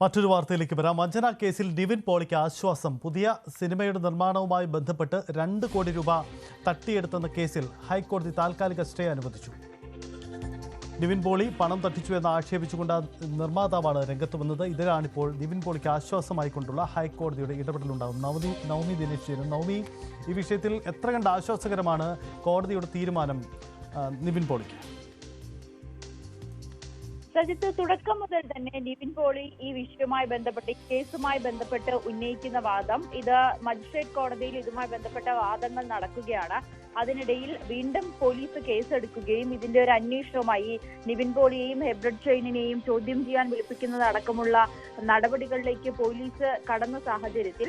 മറ്റൊരു വാർത്തയിലേക്ക് വരാം. വഞ്ചന കേസിൽ നിവിൻ പോളിക്ക് ആശ്വാസം. പുതിയ സിനിമയുടെ നിർമ്മാണവുമായി ബന്ധപ്പെട്ട് 2 കോടി രൂപ തട്ടിയെടുത്തെന്ന കേസിൽ ഹൈക്കോടതി താൽക്കാലിക സ്റ്റേ അനുവദിച്ചു. നിവിൻ പോളി പണം തട്ടിച്ചു എന്ന് ആക്ഷേപിച്ചുകൊണ്ട് നിർമ്മാതാവാണ് രംഗത്ത് വന്നത്. ഇതിലാണിപ്പോൾ നിവിൻ പോളിക്ക് ആശ്വാസമായിക്കൊണ്ടുള്ള ഹൈക്കോടതിയുടെ ഇടപെടലുണ്ടാകും. നവമി ദിനേശ്, നവമി, ഈ വിഷയത്തിൽ എത്ര കണ്ട് ആശ്വാസകരമാണ് കോടതിയുടെ തീരുമാനം നിവിൻ പോളിക്ക്? സജിത്ത്, തുടക്കം മുതൽ തന്നെ നിവിൻ പോളി ഈ വിഷയവുമായി ബന്ധപ്പെട്ട് കേസുമായി ബന്ധപ്പെട്ട് ഉന്നയിക്കുന്ന വാദം, ഇത് മജിസ്ട്രേറ്റ് കോടതിയിൽ ഇതുമായി ബന്ധപ്പെട്ട വാദങ്ങൾ നടക്കുകയാണ്. അതിനിടയിൽ വീണ്ടും പോലീസ് കേസെടുക്കുകയും ഇതിന്റെ ഒരു അന്വേഷണവുമായി നിവിൻ പോളിയെയും ഹെബ്രഡ് ഷൈനിനെയും ചോദ്യം ചെയ്യാൻ വിളിപ്പിക്കുന്നത് അടക്കമുള്ള നടപടികളിലേക്ക് പോലീസ് കടന്ന സാഹചര്യത്തിൽ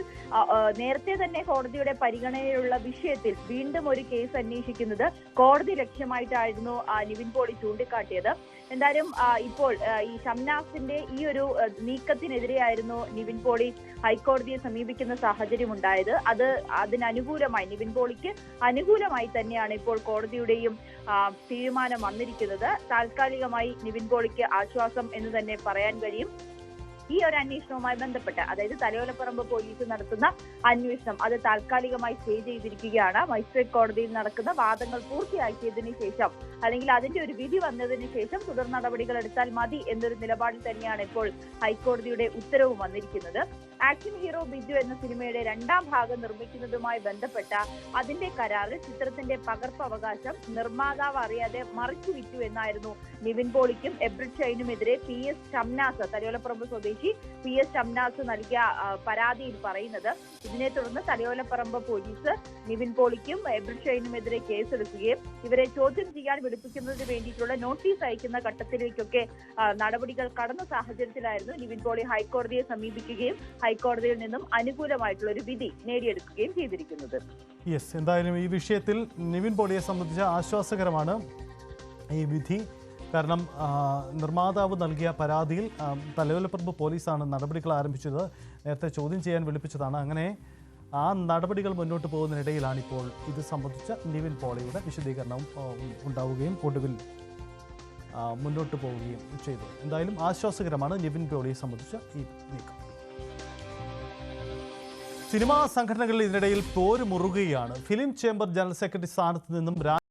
നേരത്തെ തന്നെ കോടതിയുടെ പരിഗണനയിലുള്ള വിഷയത്തിൽ വീണ്ടും ഒരു കേസ് അന്വേഷിക്കുന്നത് കോടതി ലക്ഷ്യമായിട്ടായിരുന്നു നിവിൻ പോളി ചൂണ്ടിക്കാട്ടിയത്. എന്തായാലും ഇപ്പോൾ ഈ ഷംനാസിന്റെ ഈ ഒരു നീക്കത്തിനെതിരെയായിരുന്നു നിവിൻ പോളി ഹൈക്കോടതിയെ സമീപിക്കുന്ന സാഹചര്യം ഉണ്ടായത്. അതിനനുകൂലമായി, നിവിൻ പോളിക്ക് അനുകൂലമായി തന്നെയാണ് ഇപ്പോൾ കോടതിയുടെയും തീരുമാനം വന്നിരിക്കുന്നത്. താൽക്കാലികമായി നിവിൻ പോളിക്ക് ആശ്വാസം എന്ന് തന്നെ പറയാൻ കഴിയും. ഈ ഒരു അന്വേഷണവുമായി ബന്ധപ്പെട്ട്, അതായത് തലയോലപ്പറമ്പ് പോലീസ് നടത്തുന്ന അന്വേഷണം, അത് താൽക്കാലികമായി സ്റ്റേ ചെയ്തിരിക്കുകയാണ്. മജിസ്ട്രേറ്റ് കോടതിയിൽ നടക്കുന്ന വാദങ്ങൾ പൂർത്തിയാക്കിയതിനു ശേഷം, അല്ലെങ്കിൽ അതിന്റെ ഒരു വിധി വന്നതിന് ശേഷം തുടർ നടപടികൾ എടുത്താൽ മതി എന്നൊരു നിലപാടിൽ തന്നെയാണ് ഇപ്പോൾ ഹൈക്കോടതിയുടെ ഉത്തരവ് വന്നിരിക്കുന്നത്. ആക്ഷൻ ഹീറോ ബിജു എന്ന സിനിമയുടെ 2ാം ഭാഗം നിർമ്മിക്കുന്നതുമായി ബന്ധപ്പെട്ട അതിന്റെ കരാറിൽ ചിത്രത്തിന്റെ പകർപ്പ് അവകാശം നിർമ്മാതാവ് അറിയാതെ മറിച്ചു വിറ്റു എന്നായിരുന്നു നിവിൻ പോളിക്കും ഹെബ്രഡ് ഷൈനുമെതിരെ PS ഷംനാസ്, തലയോലപ്പറമ്പ് സ്വദേശി PS ഷംനാസ് നൽകിയ പരാതിയിൽ പറയുന്നത്. ഇതിനെ തുടർന്ന് തലയോലപ്പറമ്പ് പോലീസ് നിവിൻ പോളിക്കും ഹെബ്രഡ് ഷൈനുമെതിരെ കേസെടുക്കുകയും ഇവരെ ചോദ്യം ചെയ്യാൻ വിളിപ്പിക്കുന്നതിന് വേണ്ടിയിട്ടുള്ള നോട്ടീസ് അയക്കുന്ന ഘട്ടത്തിലേക്കൊക്കെ നടപടികൾ കടന്ന സാഹചര്യത്തിലായിരുന്നു നിവിൻ പോളി ഹൈക്കോടതിയെ സമീപിക്കുകയും ഹൈക്കോടതിയിൽ നിന്നും അനുകൂലമായിട്ടുള്ള ഒരു വിധി നേടിയെടുക്കുകയും ചെയ്തിരിക്കുന്നത്. എന്തായാലും ഈ വിഷയത്തിൽ നിവിൻ പോളിയെ സംബന്ധിച്ച് ആശ്വാസകരമാണ് ഈ വിധി. കാരണം നിർമ്മാതാവ് നൽകിയ പരാതിയിൽ തലയോലപ്പറമ്പ് പോലീസാണ് നടപടികൾ ആരംഭിച്ചത്. നേരത്തെ ചോദ്യം ചെയ്യാൻ വിളിപ്പിച്ചതാണ്. അങ്ങനെ ആ നടപടികൾ മുന്നോട്ട് പോകുന്നതിനിടയിലാണ് ഇപ്പോൾ ഇത് സംബന്ധിച്ച നിവിൻ പോളിയുടെ വിശദീകരണം ഉണ്ടാവുകയും ഒടുവിൽ മുന്നോട്ട് പോവുകയും ചെയ്തു. എന്തായാലും ആശ്വാസകരമാണ് നിവിൻ പോളിയെ സംബന്ധിച്ച ഈ നീക്കം. സിനിമാ സംഘടനകളിൽ ഇതിനിടയിൽ പോര് മുറുകുകയാണ്. ഫിലിം ചേംബർ ജനറൽ സെക്രട്ടറി സ്ഥാനത്ത് നിന്നും